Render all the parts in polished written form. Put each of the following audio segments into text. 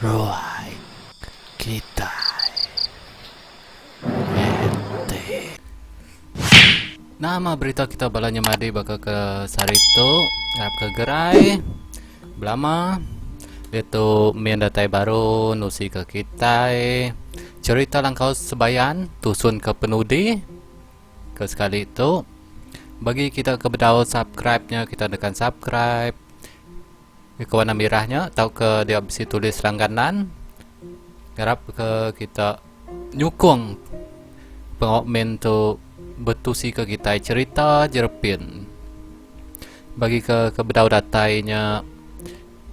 Ruai kita ente. Nama berita kita balanya madi bakal ke Sarito, harap ke gerai, belama, itu mian datai baru, nusi ke kita, cerita langkau sebayan, tusun ke penudi, ke sekali itu, bagi kita ke bedau subscribe-nya, kita tekan subscribe, ke warna merahnya, atau ke dia bisa tulis langganan, harap ke kita nyukung pengomen tu betusi ke kita cerita jerepin bagi ke bedau datainya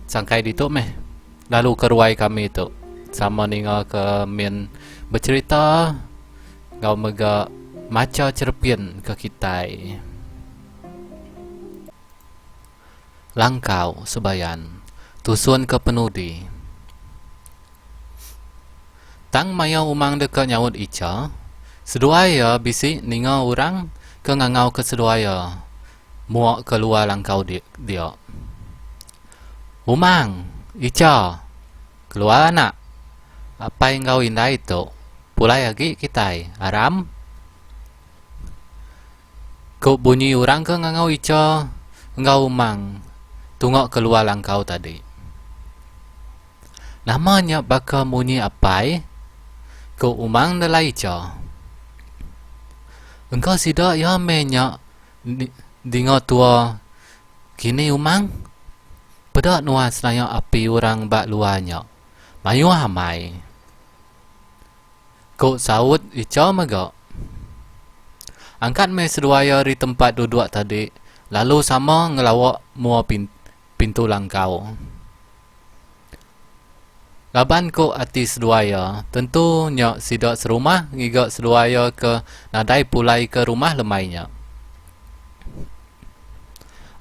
sangkai ditu meh lalu keruai kami itu sama ninga ke min bercerita ngau mega maca cerepin ke kita langkau sebayan tusun ke penudi tang mayau umang dekat nyawut ica seduaya bisi ninga orang ke ngangau ke seduaya muak keluar langkau dia. Umang, Ica, keluar anak. Apa yang kau indah itu? Pulai lagi kita, aram. Kau bunyi orang ke ngangau Ica, engkau umang, tungok keluar langkau tadi. Namanya bakal bunyi apa? Kau umang adalah Ica. Engkau sidak ya menyak dingo tua kini umang pedak nuas naya api orang bak luarnya mayu hamai kau saut Ica megak angkat me seduaya di tempat duduk tadi lalu sama ngelawak mua pintu langkau laban ko ati seduaya tentunya sidak serumah ngigak seduaya ke nadai pulai ke rumah lemainya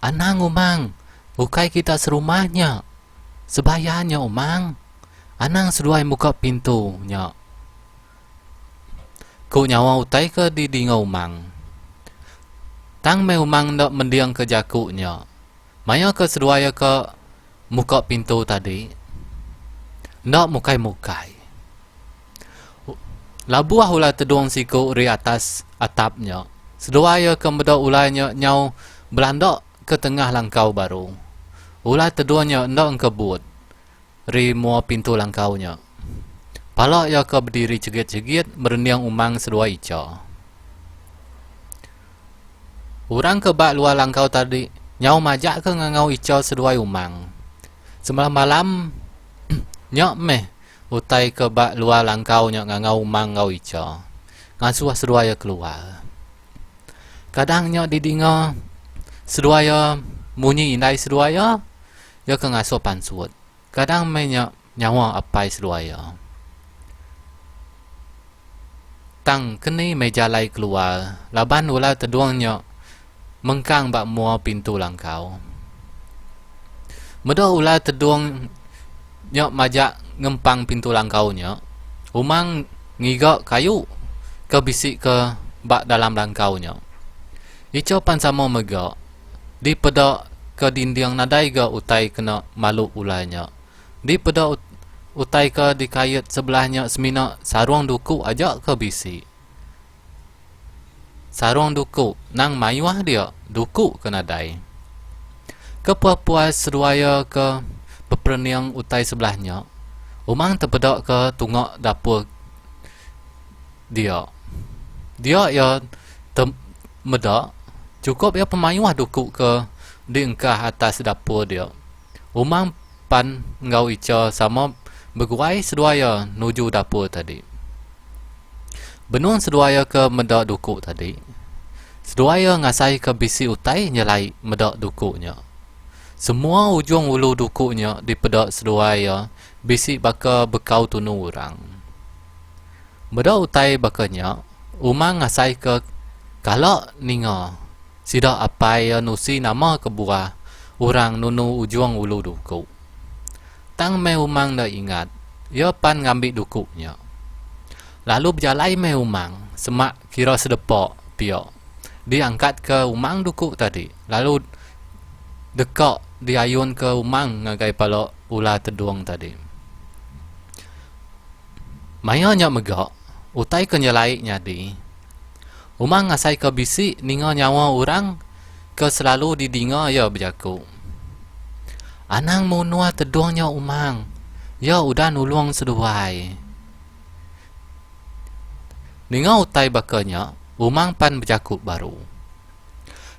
anang umang bukai kita serumahnya sebayanya umang anang seduai muka pintunya ku nyawa utai ke di dinga umang tang me umang ndak mendiang ke jakunya maya ke seduaya ke muka pintu tadi ndak mukai labuah ulah tedung siku ri atas atapnya seduaya ke meda ulanya nyau belandok ke tengah langkau baru ulah teduanya ndak kebut ri mua pintu langkaunya pala ya ke berdiri cegit-cegit mereniang umang sedua Ica orang ke bak luar langkau tadi nyau majak ke ngangau Ica sedua umang semalam malam nyok meh utai ke bak luar langkau nyok ngangau umang ngau Ica ngasuh sedua ya keluar kadang nyok didinga sedua ya munyi indai sedua ya ke ngasuh pansut kadang menyak nyawa apai sedua ya tang kini meja lai keluar laban ulah teduangnya mengkang bak mua pintu langkau medo ulah teduang nyok majak ngempang pintu langkaunya umang ngigak kayu ke bisik ke bak dalam langkaunya Ica pan sama megak di pedak ke dinding nadai ke utai kena malu ulanya di pedak utai ke di kayat sebelahnya semina sarung duku ajak ke bisi sarung duku nang mayuah dia duku ke nadai kepuas seduaya ke peperniang utai sebelahnya umang terpedak ke tungok dapur dia ya medak cukup ya pemayuah duku ke di engkah atas dapur dia umang pan ngau Ica sama berguai seduaya nuju dapur tadi benung seduaya ke medak duku tadi seduaya ngasai ke bisi utai nyelai medak dukunya semua ujung ulu dukunya di pedak seduaya bisi baka bekau tunu orang medak utai bakanya umang ngasai ke kalau ninga sidak apa ya nusi nama kebuah orang nunu ujung ulu duku tang me umang dah ingat ya pan ngambil dukunya lalu berjalai me umang semak kira sedepok piok diangkat ke umang duku tadi lalu dekak diayun ke umang ngagai pala ulah teduang tadi Maya nya megak, utai ke nyelai nyadi. Umang ngasai ke bisi ninga nyawa orang ke selalu didinga ya berjaku. Anang munua teduangnya umang, ya udah nulung seduai. Ninga utai bakanya, umang pan berjaku baru.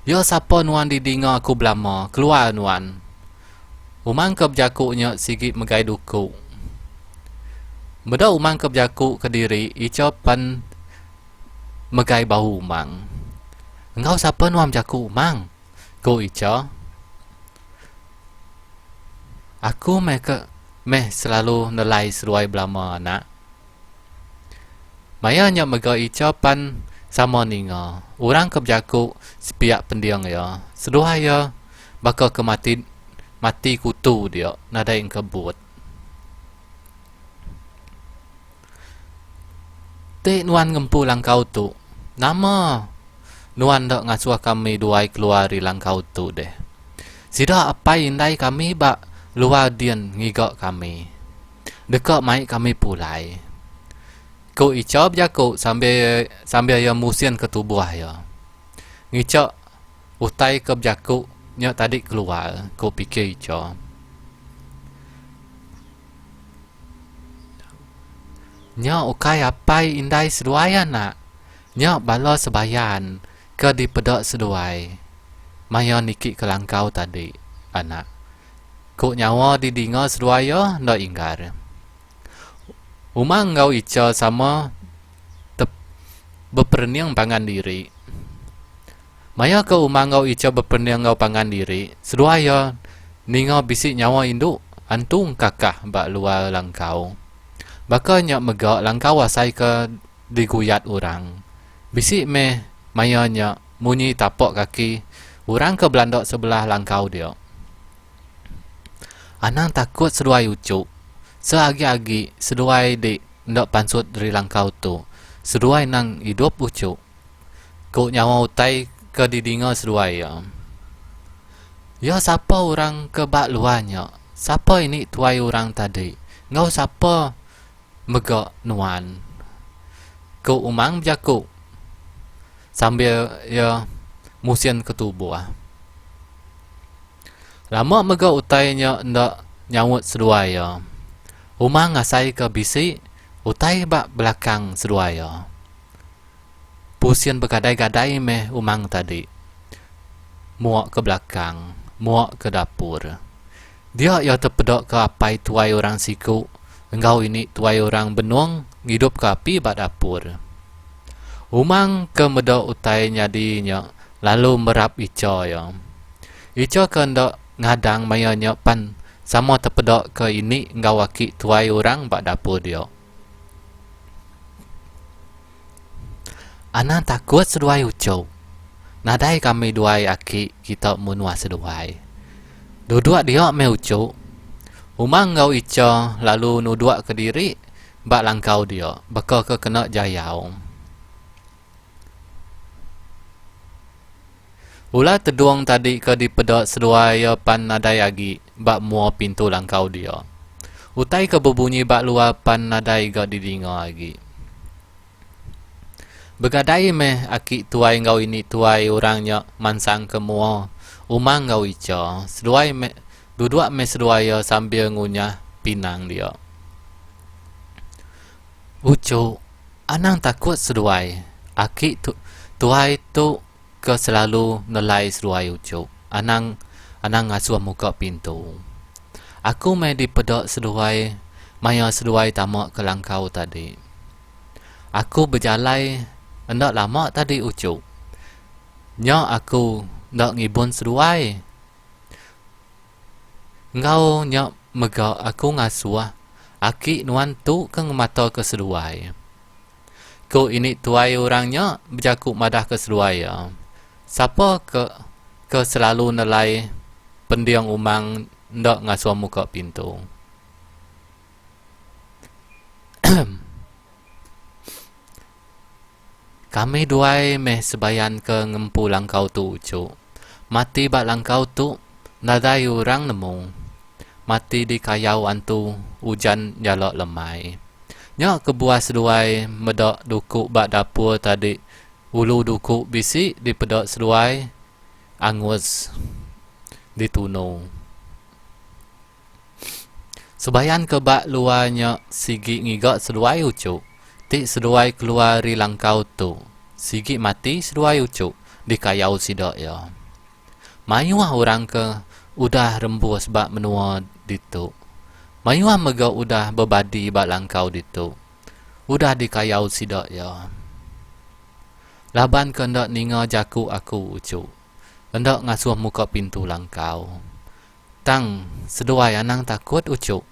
Ya siapa nuan didinga aku belama, keluar nuan. Umang ke berjakunya sigit megai duku. Beda umang ke berjaku ke diri, ica pan megai bahu umang. Engkau siapa nuan berjaku umang? Ko ica. Aku meh selalu nelai seruai belama anak. Mayanya mega ica pan sama ninga. Orang ke berjaku sepiak pendiang ya. Seduai ya bakal ke mati kutu dia nada yang kebut. Tek nuan ngempu langkau tu. Nama nuan dak ngasuh kami duai keluar di langkau tu deh. Sida apa indai kami bak luar dian ngigak kami. Dekat mai kami pulai. Ko icap jaku sambil ya musian ke tubuh ya. Ngicak utai ke jaku nya tadi keluar. Ko pikir icap. Nya ukai apai indai seduaya nak. Nya bala sebayan ke dipedak seduai. Maya nikik ke langkau tadi anak. Ko nyawa didinga seduaya ndak inggar. Umang ngau ica sama berperniang pangan diri. Maya ke umang ngau ica berperniang ngau pangan diri. Seduaya ninga bisik nyawa induk antung kakah bak luar langkau. Bakanya megak langkau asai ke diguyat orang. Bisik meh mayanya munyi tapak kaki orang ke belandok sebelah langkau dia. Anang takut seduai ucuk. Seagi-agi seduai di ndak pansut dari langkau tu. Seduai nang hidup ucuk. Ko nyawa utai ke didinga seduai ya. Ya siapa orang ke bak luarnya? Siapa ini tuai orang tadi? Ngau siapa megak nuan? Ko umang berjaku sambil ya musian ketubuh. Lama megak utainya ndak nyawut seduai ya. Umang ngasai ke bisi, utai bak belakang seduaya. Pusian bergadai-gadai meh umang tadi. Muak ke belakang, muak ke dapur. Dia ya terpedok ke apai tuai orang siku. Engkau ini tuai orang benuang, hidup ke api bak dapur. Umang ke medok utai nyadinya, lalu merap ica ya. Ica ke ndak ngadang mayanya pan sama terpedok ke ini engkau waki tuai orang bak dapur dia. Anak takut seduai ucau. Nadai kami duai aki kita munua seduai. Duduk dia me ucau. Umang ngau ica lalu nuduk ke diri bak langkau dia. Bakal ke kena jayau. Ulah teduang tadi ke dipedok seduai pan nadai agi bak mua pintu langkau dia. Utai ke berbunyi bak luar pan nadai ga didinga lagi. Bergadai meh aki tuai ngau ini tuai orangnya mansang ke mua. Umang ngau ica. Seduai meh duduk meh seduai sambil ngunyah pinang dia. Ucu, anang takut seduai. Aki tuai tu ke selalu nelai seduai ucu. Anang ngasuh muka pintu. Aku main dipedok seduai, maya seduai tamak ke langkau tadi. Aku berjalai, hendak lama tadi ucu. Nya aku nak ngibun seduai. Engkau nya megak aku ngasuh. Aki nuan tu ke mata ke seduai. Ko ini tuai orangnya berjaku madah ke seduai ya. Siapa ke selalu nelai pendiang umang ndak ngasuh muka pintu. Kami duai meh sebayan ke ngempu langkau tu ucu. Mati bak langkau tu nadai orang nemu. Mati di kayau antu hujan jalok lemai. Nya kebuah seluai medok dukuk bak dapur tadi ulu dukuk bisi di pedok seluai angus di tuno. Sebayan ke bak luarnya sigi ngigak seluai ucuk. Tik seluai keluar dari langkau tu. Sigi mati seluai ucuk di kayau sidak ya. Mayuah orang ke udah rembus bak menua ditu. Mayuah mega udah berbadi bak langkau ditu. Udah di kayau sidak ya. Laban ke ndak ninga jaku aku ucuk. Hendak ngasuh muka pintu langkau. Tang, seduai anang takut ucuk.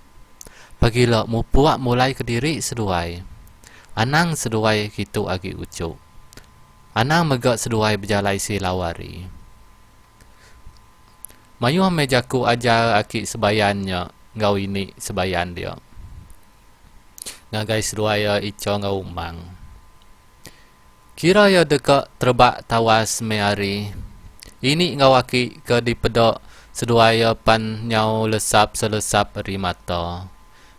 Pagilah mu puak mulai ke diri seduai. Anang seduai gitu agi ucuk. Anang megak seduai berjalai si lawari. Mayuh mejaku ajar aki sebayannya. Ngau ini sebayan dia. Ngagai seduai ico ngau umang. Kira ya dekat terbak tawas meari. Ini ngau aki ke di pedok seduaya pan nyau lesap selesap eri mata.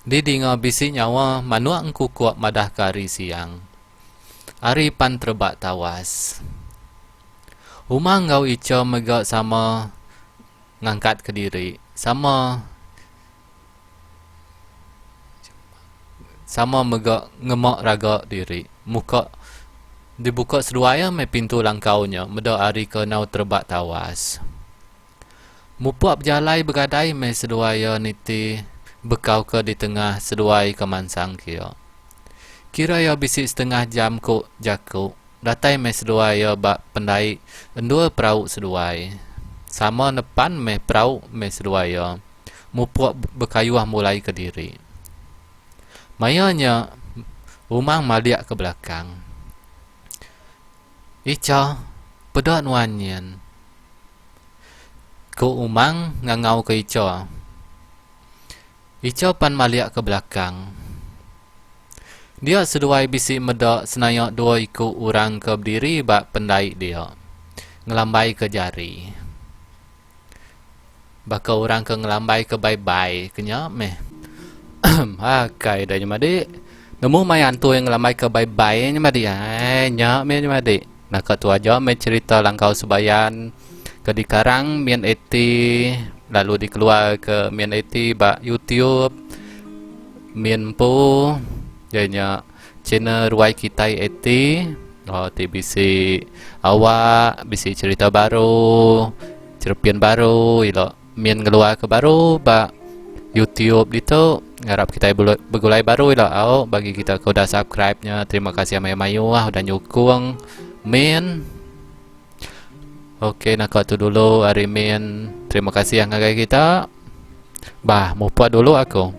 Di dinga bisi nyawa manua engku kuat madah kari siang. Ari pan terbak tawas. Umang ngau ico megak sama ngangkat ke diri. Sama megak ngemak raga diri. Muka dibuka seduaya me pintu langkaunya. Medak ari ke nau terbak tawas. Mupuak berjalai bergadai me seduaya niti bekau ke di tengah seduai kemansang kia. Kira ya bisik setengah jam ko jaku. Datai me seduaya bak pendai endua perauk seduai. Sama depan me perauk me seduaya. Mupuak berkayuah mulai ke diri. Mayanya umang maliak ke belakang. Ica pedot nuanyan. Ko umang ngangau ke Ica. Ica pan maliak ke belakang. Dia seduai bisi medak senayak dua ikut orang ke berdiri bak pendai dia. Ngelambai ke jari. Baka orang ke ngelambai ke bye-bye. Kenyak meh. Kai dah nyamadi. Nemu mayan tu yang ngelambai ke bye-bye nyamadi. Nyak meh nyamadi. Nak tu aja meh cerita langkau sebayan. Ke di Karang Mian Eti, lalu dikeluar ke Mian Eti bak YouTube Mian Po jadinya channel Ruai Kitai Eti. TBC awak bisi cerita baru, cerpian baru ilo Mian keluar ke baru bak YouTube itu ngarap kita begulai baru ilo bagi kita kau dah subscribe-nya. Terima kasih Mayu udah nyukung Mian. Oke, nak tu dulu Arimin. Terima kasih yang ngagai kita. Bah, mau buat dulu aku.